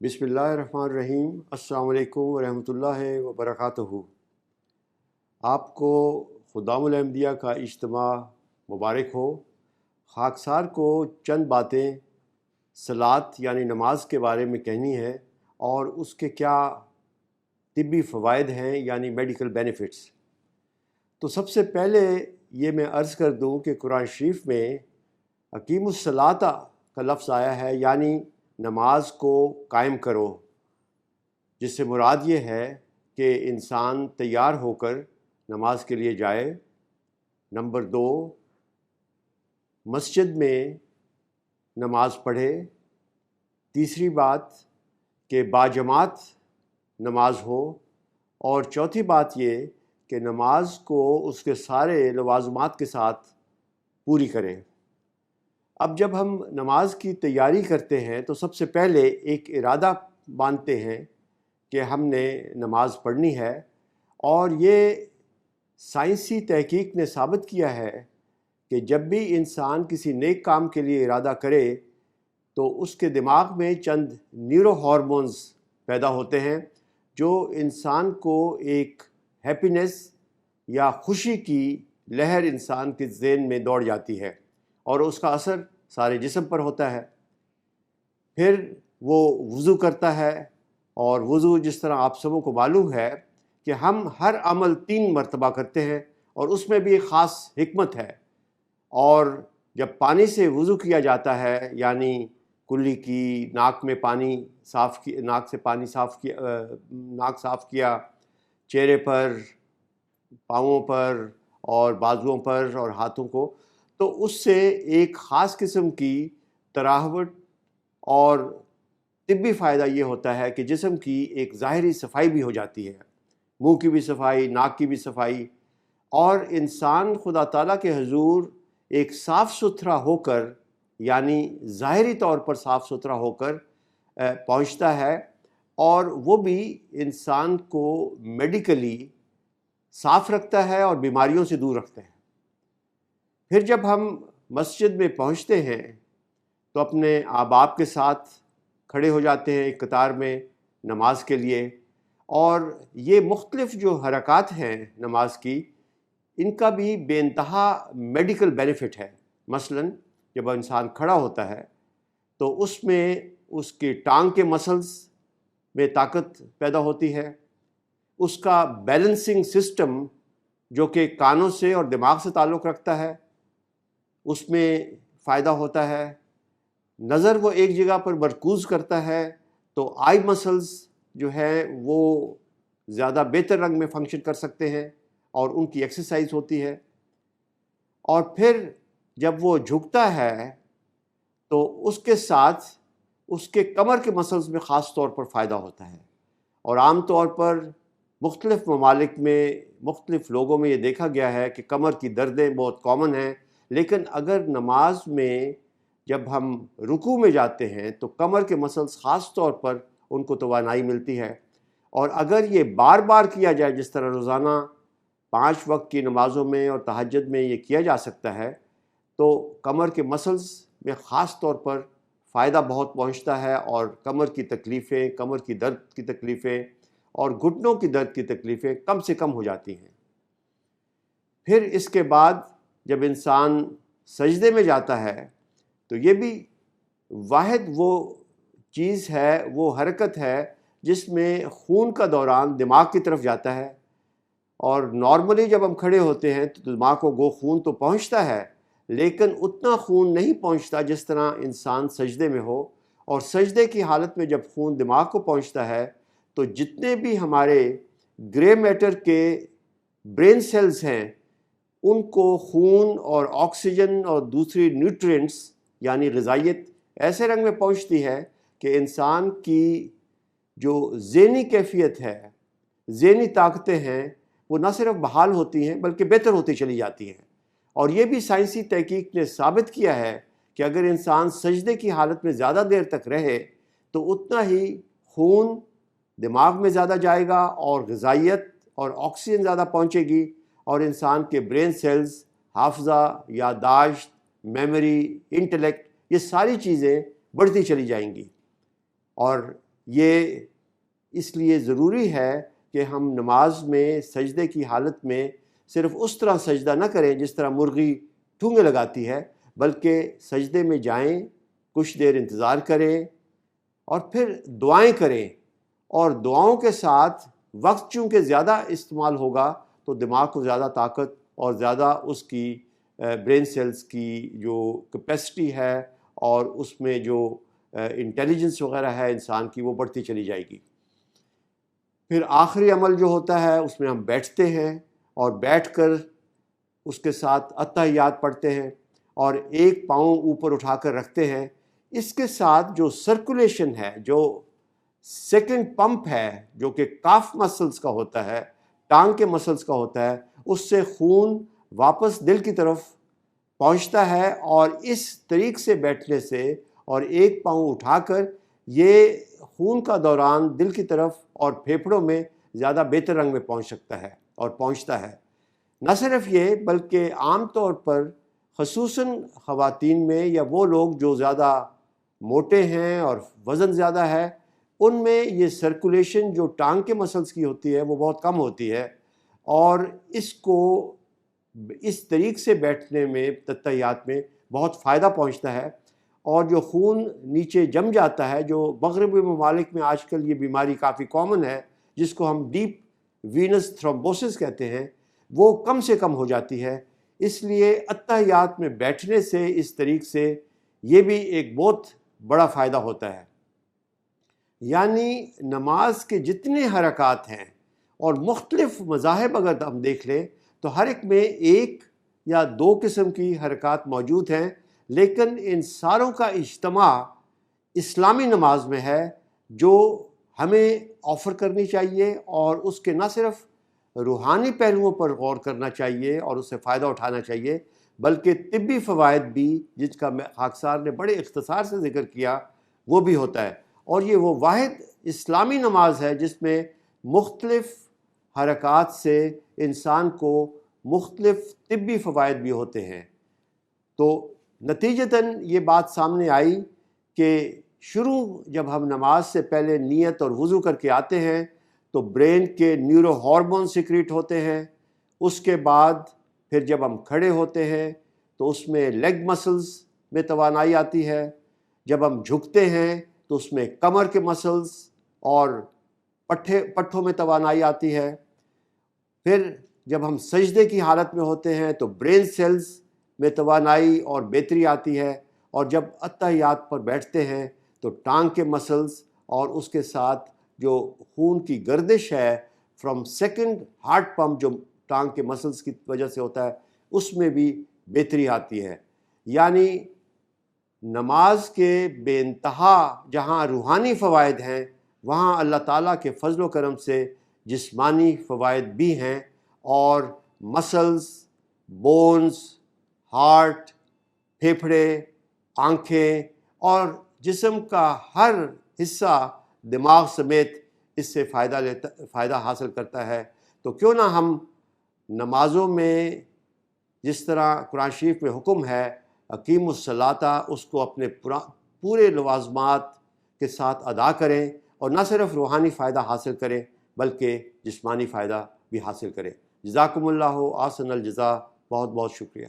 बिस्मिल्लाहिर्रहमानिर्रहीम। अस्सलाम वालेकुम वरहमतुल्लाहि वबरकातुहू। आपको खुदामुल अम्बिया का इज्तिमा मुबारक हो। खाकसार को चंद बातें सलात यानी नमाज के बारे में कहनी है और उसके क्या तिब्बी फ़वाइद हैं यानी मेडिकल बेनिफिट्स। तो सबसे पहले ये मैं अर्ज़ कर दूं कि कुरान शरीफ में अकीमुस्सलाता का लफ्ज़ आया है, यानी नमाज को कायम करो, जिससे मुराद ये है कि इंसान तैयार होकर नमाज के लिए जाए। नंबर 2, मस्जिद में नमाज पढ़े। तीसरी बात कि बाजमात नमाज हो। और चौथी बात ये कि नमाज को उसके सारे लवाज़मात के साथ पूरी करें। अब जब हम नमाज की तैयारी करते हैं तो सबसे पहले एक इरादा बांधते हैं कि हमने नमाज पढ़नी है, और ये साइंसी तहकीक ने साबित किया है कि जब भी इंसान किसी नेक काम के लिए इरादा करे तो उसके दिमाग में चंद न्यूरो हार्मोन्स पैदा होते हैं जो इंसान को एक हैप्पीनेस या खुशी की लहर इंसान के ज़हन में दौड़ जाती है और उसका असर सारे जिस्म पर होता है। फिर वो वज़ू करता है, और वज़ू जिस तरह आप सबों को मालूम है कि हम हर अमल 3 मरतबा करते हैं और उसमें भी एक ख़ास हिकमत है। और जब पानी से वज़ू किया जाता है, यानी कुल्ली की, नाक में पानी साफ़ की, नाक से पानी साफ़ किया, नाक साफ़ किया, चेहरे पर, पाँवों पर और बाजुओं पर और हाथों को, तो उससे एक ख़ास किस्म की तराहवट और तिब्बी फ़ायदा ये होता है कि जिस्म की एक ज़ाहिरी सफाई भी हो जाती है, मुंह की भी सफाई, नाक की भी सफाई, और इंसान खुदा ताला के हुज़ूर एक साफ़ सुथरा होकर, यानी ज़ाहिरी तौर पर साफ़ सुथरा होकर पहुंचता है, और वो भी इंसान को मेडिकली साफ़ रखता है और बीमारियों से दूर रखता है। फिर जब हम मस्जिद में पहुंचते हैं तो अपने आबाब के साथ खड़े हो जाते हैं एक कतार में नमाज के लिए, और ये मुख्तलिफ़ जो हरकत हैं नमाज की, इनका भी बेइंतहा मेडिकल बेनिफिट है। मसलन जब इंसान खड़ा होता है तो उसमें उसके टांग के मसल्स में ताकत पैदा होती है, उसका बैलेंसिंग सिस्टम जो कि कानों से और दिमाग से ताल्लुक़ रखता है उसमें फ़ायदा होता है। नज़र वो एक जगह पर मरकूज़ करता है तो आई मसल्स जो है वो ज़्यादा बेहतर रंग में फंक्शन कर सकते हैं और उनकी एक्सरसाइज होती है। और फिर जब वो झुकता है तो उसके साथ उसके कमर के मसल्स में ख़ास तौर पर फ़ायदा होता है। और आम तौर पर मुख्तलिफ़ ममालिक में मुख्तलिफ़ लोगों में ये देखा गया है कि कमर की दर्दें बहुत कॉमन हैं, लेकिन अगर नमाज में जब हम रुकू में जाते हैं तो कमर के मसल्स ख़ास तौर पर उनको तवानाई मिलती है। और अगर ये बार बार किया जाए, जिस तरह रोज़ाना 5 वक्त की नमाज़ों में और तहज्जुद में ये किया जा सकता है, तो कमर के मसल्स में ख़ास तौर पर फ़ायदा बहुत पहुंचता है और कमर की तकलीफ़ें, कमर की दर्द की तकलीफ़ें और घुटनों की दर्द की तकलीफ़ें कम से कम हो जाती हैं। फिर इसके बाद जब इंसान सजदे में जाता है तो ये भी वाहिद वो चीज़ है, वो हरकत है जिसमें खून का दौरान दिमाग की तरफ जाता है। और नॉर्मली जब हम खड़े होते हैं तो दिमाग को खून तो पहुंचता है, लेकिन उतना खून नहीं पहुंचता जिस तरह इंसान सजदे में हो। और सजदे की हालत में जब खून दिमाग को पहुंचता है तो जितने भी हमारे ग्रे मैटर के ब्रेन सेल्स हैं उनको खून और ऑक्सीजन और दूसरी न्यूट्रिएंट्स यानी ग़िज़ाइयत ऐसे रंग में पहुंचती है कि इंसान की जो ज़हनी कैफियत है, ज़हनी ताकतें हैं, वो न सिर्फ बहाल होती हैं बल्कि बेहतर होती चली जाती हैं। और ये भी साइंसी तहकीक ने साबित किया है कि अगर इंसान सजदे की हालत में ज़्यादा देर तक रहे तो उतना ही खून दिमाग में ज़्यादा जाएगा और ग़िज़ाइयत और ऑक्सीजन ज़्यादा पहुँचेगी, और इंसान के ब्रेन सेल्स, हाफ़ज़ा, याददाश्त, मेमोरी, इंटेलेक्ट, ये सारी चीज़ें बढ़ती चली जाएंगी। और یہ اس لیے ضروری ہے کہ ہم نماز میں سجدے کی حالت میں صرف اس طرح سجدہ نہ کریں جس طرح مرغی ٹھونگے لگاتی ہے، بلکہ سجدے میں جائیں، کچھ دیر انتظار کریں اور پھر دعائیں کریں، اور دعاؤں کے ساتھ وقت چونکہ زیادہ استعمال ہوگا تو دماغ کو زیادہ طاقت اور زیادہ اس کی برین سیلز کی جو کیپیسٹی ہے اور اس میں جو انٹیلیجنس وغیرہ ہے انسان کی، وہ بڑھتی چلی جائے گی۔ پھر آخری عمل جو ہوتا ہے اس میں ہم بیٹھتے ہیں اور بیٹھ کر اس کے ساتھ اتحیات پڑھتے ہیں اور ایک پاؤں اوپر اٹھا کر رکھتے ہیں۔ اس کے ساتھ جو سرکولیشن ہے، جو سیکنڈ پمپ ہے جو کہ کاف مسلز کا ہوتا ہے، ٹانگ کے مسلز کا ہوتا ہے، اس سے خون واپس دل کی طرف پہنچتا ہے، اور اس طریق سے بیٹھنے سے اور ایک پاؤں اٹھا کر یہ خون کا دوران دل کی طرف اور پھیپھڑوں میں زیادہ بہتر رنگ میں پہنچ سکتا ہے اور پہنچتا ہے۔ نہ صرف یہ بلکہ عام طور پر خصوصاً خواتین میں یا وہ لوگ جو زیادہ موٹے ہیں اور وزن زیادہ ہے، ان میں یہ سرکولیشن جو ٹانگ کے مسلز کی ہوتی ہے وہ بہت کم ہوتی ہے، اور اس کو اس طریق سے بیٹھنے میں تتحیات میں بہت فائدہ پہنچتا ہے، اور جو خون نیچے جم جاتا ہے، جو مغربی ممالک میں آج کل یہ بیماری کافی کامن ہے جس کو ہم ڈیپ وینس تھرومبوسس کہتے ہیں، وہ کم سے کم ہو جاتی ہے۔ اس لیے اتحیات میں بیٹھنے سے اس طریق سے یہ بھی ایک بہت بڑا فائدہ ہوتا ہے۔ یعنی نماز کے جتنے حرکات ہیں اور مختلف مذاہب اگر ہم دیکھ لیں تو ہر ایک میں ایک یا دو قسم کی حرکات موجود ہیں، لیکن ان ساروں کا اجتماع اسلامی نماز میں ہے جو ہمیں آفر کرنی چاہیے، اور اس کے نہ صرف روحانی پہلوؤں پر غور کرنا چاہیے اور اس سے فائدہ اٹھانا چاہیے، بلکہ طبی فوائد بھی جس کا خاکسار نے بڑے اختصار سے ذکر کیا وہ بھی ہوتا ہے۔ اور یہ وہ واحد اسلامی نماز ہے جس میں مختلف حرکات سے انسان کو مختلف طبی فوائد بھی ہوتے ہیں۔ تو نتیجتاً یہ بات سامنے آئی کہ شروع جب ہم نماز سے پہلے نیت اور وضو کر کے آتے ہیں تو برین کے نیورو ہارمون سیکریٹ ہوتے ہیں، اس کے بعد پھر جب ہم کھڑے ہوتے ہیں تو اس میں لیگ مسلز میں توانائی آتی ہے، جب ہم جھکتے ہیں تو اس میں کمر کے مسلز اور پٹھوں میں توانائی آتی ہے، پھر جب ہم سجدے کی حالت میں ہوتے ہیں تو برین سیلز میں توانائی اور بہتری آتی ہے، اور جب اتحیات پر بیٹھتے ہیں تو ٹانگ کے مسلز اور اس کے ساتھ جو خون کی گردش ہے فرام سیکنڈ ہارٹ پمپ جو ٹانگ کے مسلز کی وجہ سے ہوتا ہے، اس میں بھی بہتری آتی ہے۔ یعنی نماز کے بے انتہا جہاں روحانی فوائد ہیں، وہاں اللہ تعالیٰ کے فضل و کرم سے جسمانی فوائد بھی ہیں، اور مسلز، بونز، ہارٹ، پھیپھڑے، آنکھیں اور جسم کا ہر حصہ دماغ سمیت اس سے فائدہ حاصل کرتا ہے۔ تو کیوں نہ ہم نمازوں میں جس طرح قرآن شریف میں حکم ہے اقیم الصلاۃ، اس کو اپنے پورے لوازمات کے ساتھ ادا کریں، اور نہ صرف روحانی فائدہ حاصل کریں بلکہ جسمانی فائدہ بھی حاصل کریں۔ جزاکم اللہ احسن الجزا، بہت بہت شکریہ۔